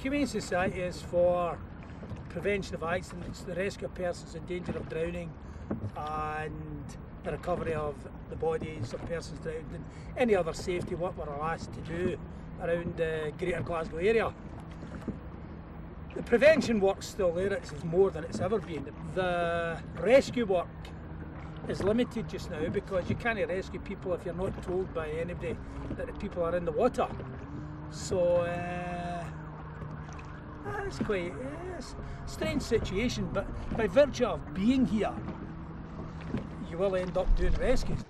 Humane Society is for prevention of accidents, the rescue of persons in danger of drowning, and the recovery of the bodies of persons drowned, and any other safety work we're asked to do around the Greater Glasgow area. The prevention work's still there, it's more than it's ever been. The rescue work is limited just now because you can't rescue people if you're not told by anybody that the people are in the water. So it's quite a strange situation, but by virtue of being here, you will end up doing rescues.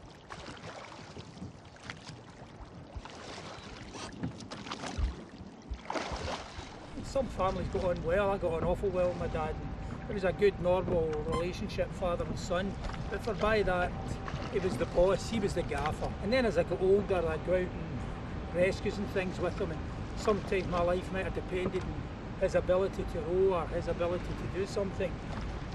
Some families got on well. I got on awful well with my dad. It was a good, normal relationship, father and son. But for by that, he was the boss, he was the gaffer. And then as I got older, I'd go out and rescues and things with him. And sometimes my life might have depended on his ability to row or his ability to do something.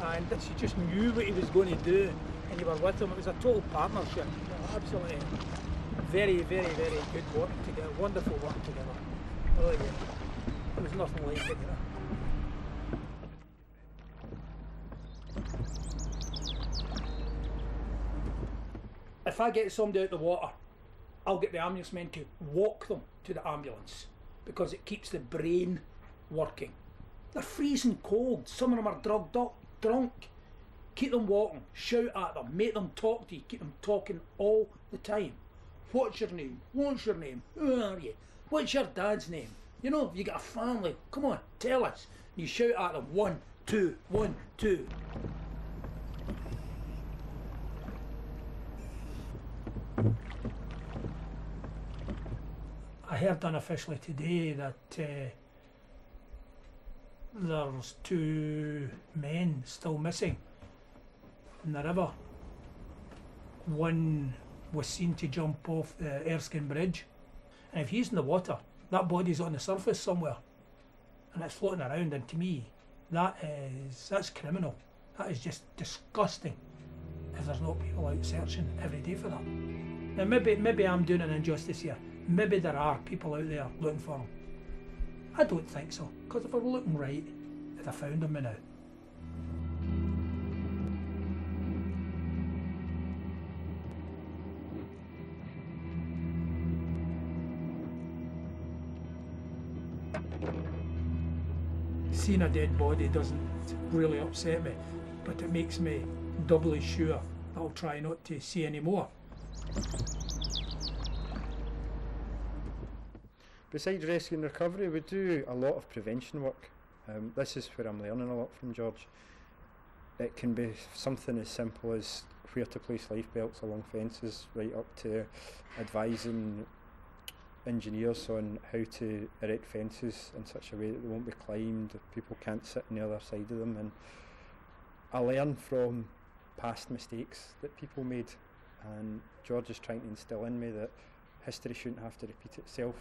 And you just knew what he was going to do, and you were with him. It was a total partnership. Absolutely very, very, very good work together. Wonderful work together. Oh yeah. There was nothing like it, you know. If I get somebody out of the water, I'll get the ambulance men to walk them to the ambulance because it keeps the brain working. They're freezing cold. Some of them are drugged up, drunk. Keep them walking, shout at them, make them talk to you, keep them talking all the time. What's your name? What's your name? Who are you? What's your dad's name? You know, you got a family, come on, tell us. You shout at them, 1, 2, 1, 2. I heard unofficially today that there's 2 men still missing in the river. One was seen to jump off the Erskine Bridge, and if he's in the water, that body's on the surface somewhere and it's floating around, and to me that's criminal. That is just disgusting if there's not people out searching every day for that. Now maybe I'm doing an injustice here. Maybe there are people out there looking for them. I don't think so, because if I were looking right, I'd have found them by now. Seeing a dead body doesn't really upset me, but it makes me doubly sure I'll try not to see any more. Besides rescue and recovery, we do a lot of prevention work. This is where I'm learning a lot from George. It can be something as simple as where to place life belts along fences, right up to advising engineers on how to erect fences in such a way that they won't be climbed, people can't sit on the other side of them. And I learn from past mistakes that people made, and George is trying to instill in me that history shouldn't have to repeat itself.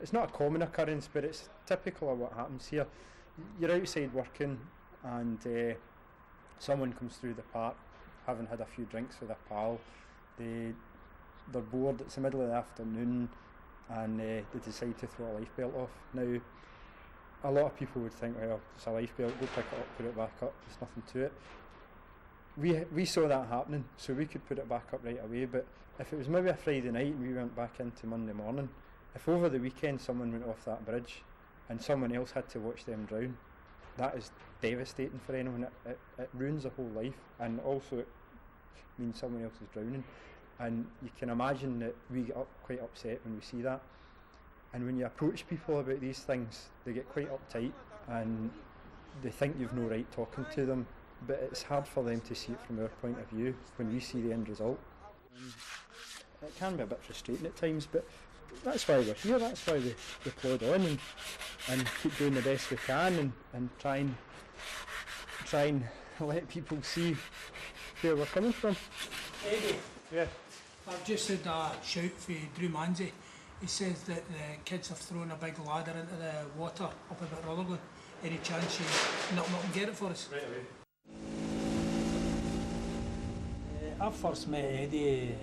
It's not a common occurrence, but it's typical of what happens here. You're outside working and someone comes through the park having had a few drinks with a pal. They're bored, it's the middle of the afternoon, and they decide to throw a life belt off. Now, a lot of people would think, well, it's a life belt, go pick it up, put it back up, there's nothing to it. We saw that happening, so we could put it back up right away, but if it was maybe a Friday night and we went back into Monday morning, if over the weekend someone went off that bridge and someone else had to watch them drown, that is devastating for anyone. It ruins a whole life, and also it means someone else is drowning. And you can imagine that we get quite upset when we see that. And when you approach people about these things, they get quite uptight and they think you've no right talking to them, but it's hard for them to see it from our point of view when we see the end result. It can be a bit frustrating at times, but that's why we're here, that's why we plod on and keep doing the best we can and try and let people see where we're coming from. Eddie, yeah. I've just had a shout from Drew Manzi. He says that the kids have thrown a big ladder into the water up about Rutherglen. Any chance you knock them up and get it for us? Right away. I first met Eddie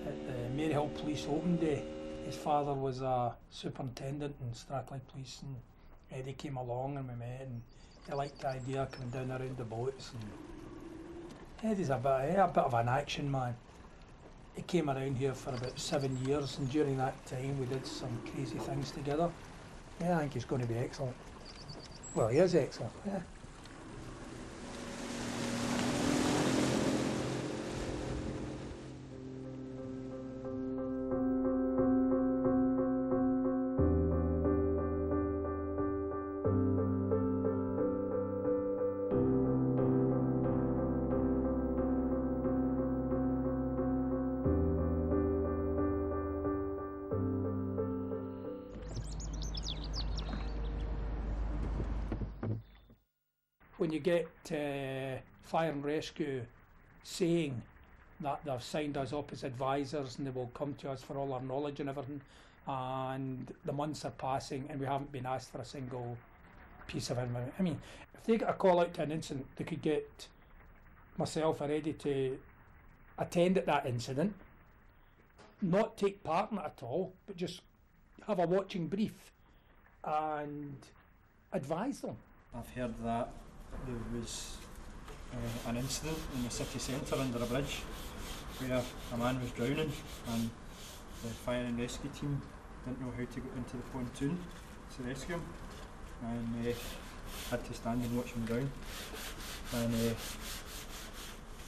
at the Maryhill Police Open Day His father was a superintendent in Strathclyde Police, and Eddie came along and we met, and he liked the idea of coming down around the boats. And Eddie's a bit of an action man. He came around here for about 7 years, and during that time we did some crazy things together. Yeah, I think he's going to be excellent. Well, he is excellent, yeah. When you get Fire and Rescue saying that they've signed us up as advisors and they will come to us for all our knowledge and everything, and the months are passing and we haven't been asked for a single piece of information. I mean, if they got a call out to an incident, they could get myself or Eddie to attend at that incident, not take part in it at all, but just have a watching brief and advise them. I've heard that there was an incident in the city centre under a bridge where a man was drowning and the fire and rescue team didn't know how to get into the pontoon to rescue him, and had to stand and watch him drown. And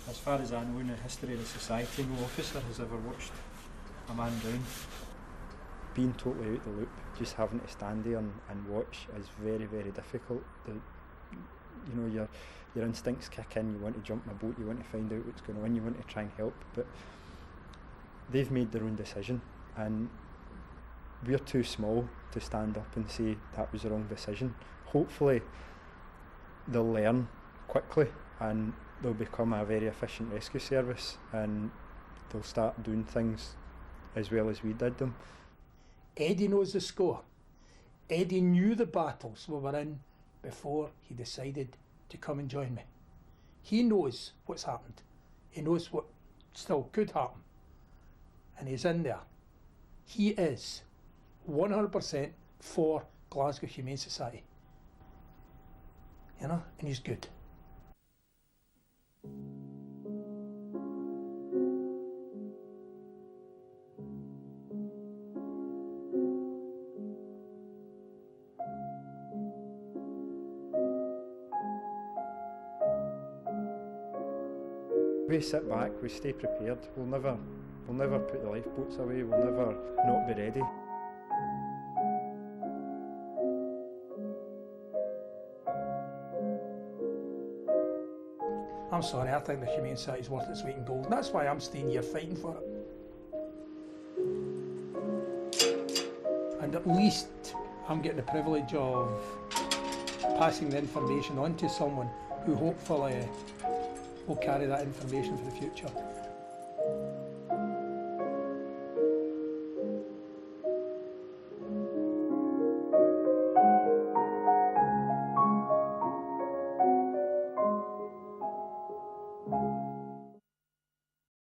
as far as I know, in the history of the society, no officer has ever watched a man drown. Being totally out the loop, just having to stand there and watch is very, very difficult. You know, your instincts kick in, you want to jump in a boat, you want to find out what's going on, you want to try and help, but they've made their own decision and we're too small to stand up and say that was the wrong decision. Hopefully they'll learn quickly and they'll become a very efficient rescue service and they'll start doing things as well as we did them. Eddie knows the score. Eddie knew the battles we were in before he decided to come and join me. He knows what's happened. He knows what still could happen. And he's in there. He is 100% for Glasgow Humane Society. You know, and he's good. We sit back, we stay prepared, we'll never put the lifeboats away, we'll never not be ready. I'm sorry, I think the Humane Society is worth its weight in gold. That's why I'm staying here fighting for it. And at least I'm getting the privilege of passing the information on to someone who hopefully will carry that information for the future.